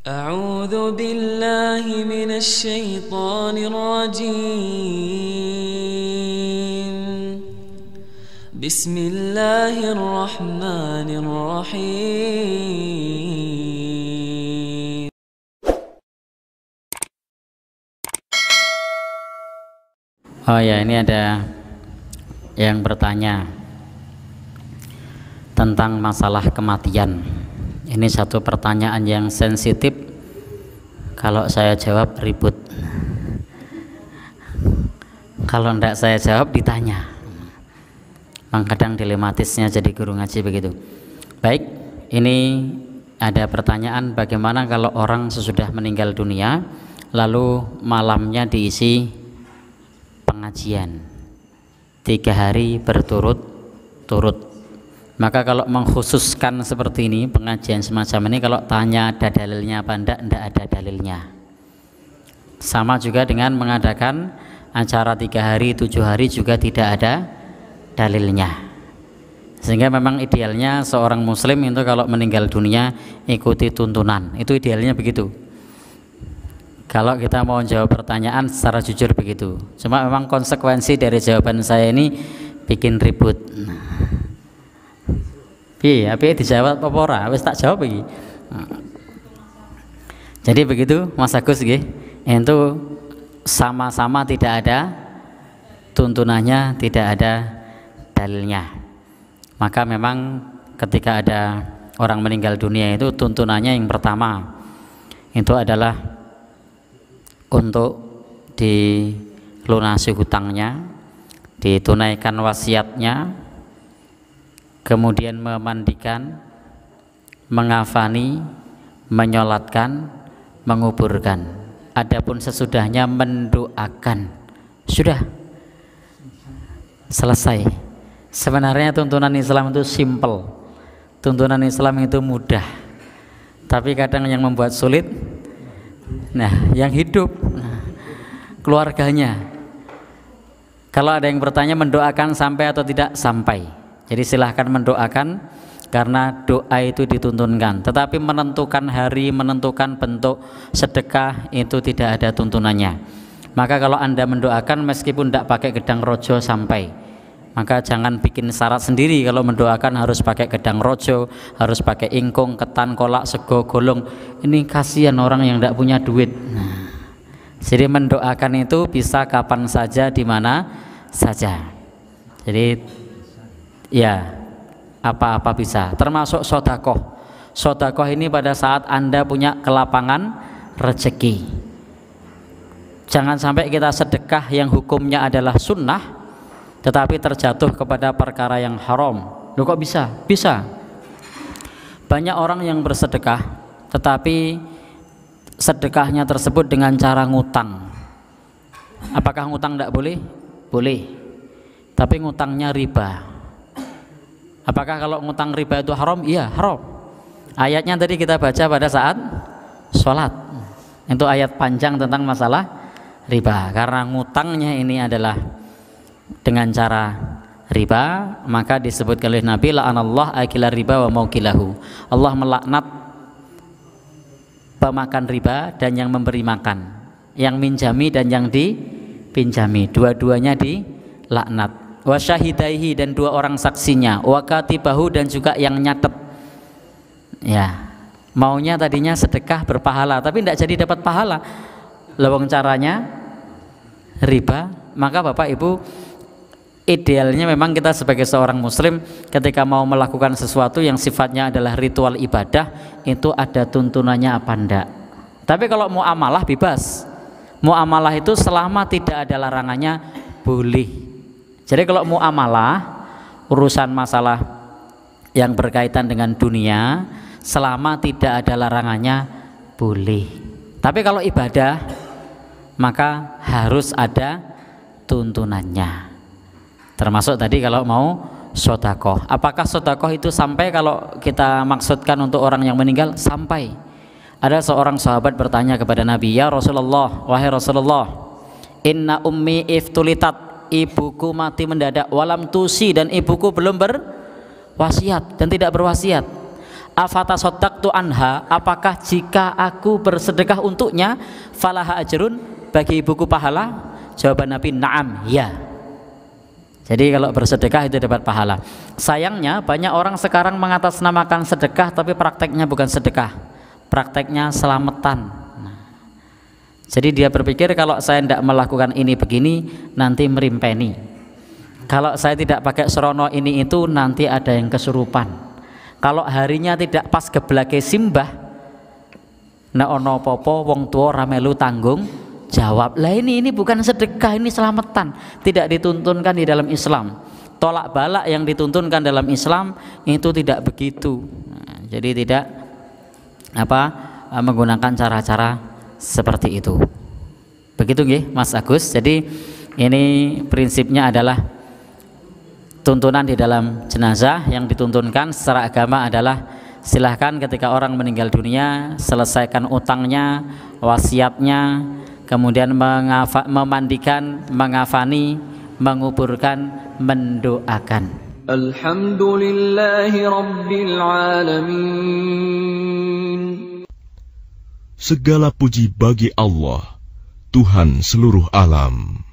أعوذ بالله من الشيطان الرجيم بسم الله الرحمن الرحيم Oh ya, ini ada yang bertanya tentang masalah kematian. Ini satu pertanyaan yang sensitif. Kalau saya jawab ribut, kalau tidak saya jawab ditanya. Memang kadang dilematisnya jadi guru ngaji begitu. Baik, ini ada pertanyaan, bagaimana kalau orang sesudah meninggal dunia lalu malamnya diisi pengajian 3 hari berturut-turut. Maka kalau mengkhususkan seperti ini, pengajian semacam ini, kalau tanya ada dalilnya apa enggak ada dalilnya. Sama juga dengan mengadakan acara 3 hari, 7 hari juga tidak ada dalilnya. Sehingga memang idealnya seorang muslim itu kalau meninggal dunia ikuti tuntunan, itu idealnya begitu. Kalau kita mau jawab pertanyaan secara jujur begitu. Cuma memang konsekuensi dari jawaban saya ini bikin ribut. Iya, tapi dijawab apa ora? Wis tak jawab iki. Jadi begitu Mas Agus nggih. Itu sama-sama tidak ada tuntunannya, tidak ada dalilnya. Maka memang ketika ada orang meninggal dunia itu tuntunannya yang pertama itu adalah untuk dilunasi hutangnya, ditunaikan wasiatnya, kemudian memandikan, mengafani, menyolatkan, menguburkan. Adapun sesudahnya mendoakan. Sudah selesai. Sebenarnya tuntunan Islam itu simple. Tuntunan Islam itu mudah. Tapi kadang yang membuat sulit, yang hidup, keluarganya. Kalau ada yang bertanya mendoakan sampai atau tidak, sampai. Jadi silahkan mendoakan karena doa itu dituntunkan. Tetapi menentukan hari, menentukan bentuk sedekah itu tidak ada tuntunannya. Maka kalau Anda mendoakan meskipun tidak pakai gedang rojo sampai. Maka jangan bikin syarat sendiri kalau mendoakan harus pakai gedang rojo, harus pakai ingkung, ketan, kolak, sego, golong. Ini kasihan orang yang tidak punya duit. Jadi mendoakan itu bisa kapan saja, di mana saja. Jadi ya, apa-apa bisa, termasuk sodakoh. Sodakoh ini pada saat Anda punya kelapangan rezeki. Jangan sampai kita sedekah yang hukumnya adalah sunnah, tetapi terjatuh kepada perkara yang haram. Loh kok bisa? Bisa. Banyak orang yang bersedekah, tetapi sedekahnya tersebut dengan cara ngutang. Apakah ngutang tidak boleh? Boleh. Tapi ngutangnya riba. Apakah kalau ngutang riba itu haram? Iya, haram. Ayatnya tadi kita baca pada saat sholat. Itu ayat panjang tentang masalah riba. Karena ngutangnya ini adalah dengan cara riba, maka disebutkan oleh Nabi, la'anallah akila riba wa maukilahu. Allah melaknat pemakan riba dan yang memberi makan, yang minjami dan yang dipinjami. Dua-duanya dilaknat. Wa syahidaihi, dan 2 orang saksinya, wa katibahu, dan juga yang nyatet. Ya, maunya tadinya sedekah berpahala tapi tidak jadi dapat pahala. Lewang caranya riba. Maka Bapak Ibu, idealnya memang kita sebagai seorang muslim ketika mau melakukan sesuatu yang sifatnya adalah ritual ibadah, itu ada tuntunannya apa enggak. Tapi kalau muamalah bebas. Muamalah itu selama tidak ada larangannya boleh. Jadi kalau muamalah, urusan masalah yang berkaitan dengan dunia, selama tidak ada larangannya boleh. Tapi kalau ibadah, maka harus ada tuntunannya. Termasuk tadi kalau mau sodakoh. Apakah sodakoh itu sampai kalau kita maksudkan untuk orang yang meninggal? Sampai. Ada seorang sahabat bertanya kepada Nabi, ya Rasulullah, wahai Rasulullah, inna ummi iftulitat, ibuku mati mendadak, walam tusi, dan ibuku belum berwasiat dan tidak berwasiat. afatasaddaqtu anha, apakah jika aku bersedekah untuknya falaha ajrun, bagi ibuku pahala? Jawaban Nabi, na'am, ya. Jadi kalau bersedekah itu dapat pahala. Sayangnya banyak orang sekarang mengatasnamakan sedekah tapi prakteknya bukan sedekah, prakteknya selamatan. Jadi dia berpikir kalau saya tidak melakukan ini begini nanti merimpeni, kalau saya tidak pakai serono ini itu nanti ada yang kesurupan, kalau harinya tidak pas geblake simbah nek ono popo wong tua ramelu tanggung jawab. Lah ini bukan sedekah, ini selamatan, tidak dituntunkan di dalam Islam. Tolak balak yang dituntunkan dalam Islam itu tidak begitu. Jadi tidak menggunakan cara-cara seperti itu. Begitu nggih Mas Agus. Jadi ini prinsipnya adalah tuntunan di dalam jenazah yang dituntunkan secara agama adalah silahkan ketika orang meninggal dunia selesaikan utangnya, wasiatnya, kemudian memandikan, mengafani, menguburkan, mendoakan. Alhamdulillahi Rabbil Alamin. Segala puji bagi Allah, Tuhan seluruh alam.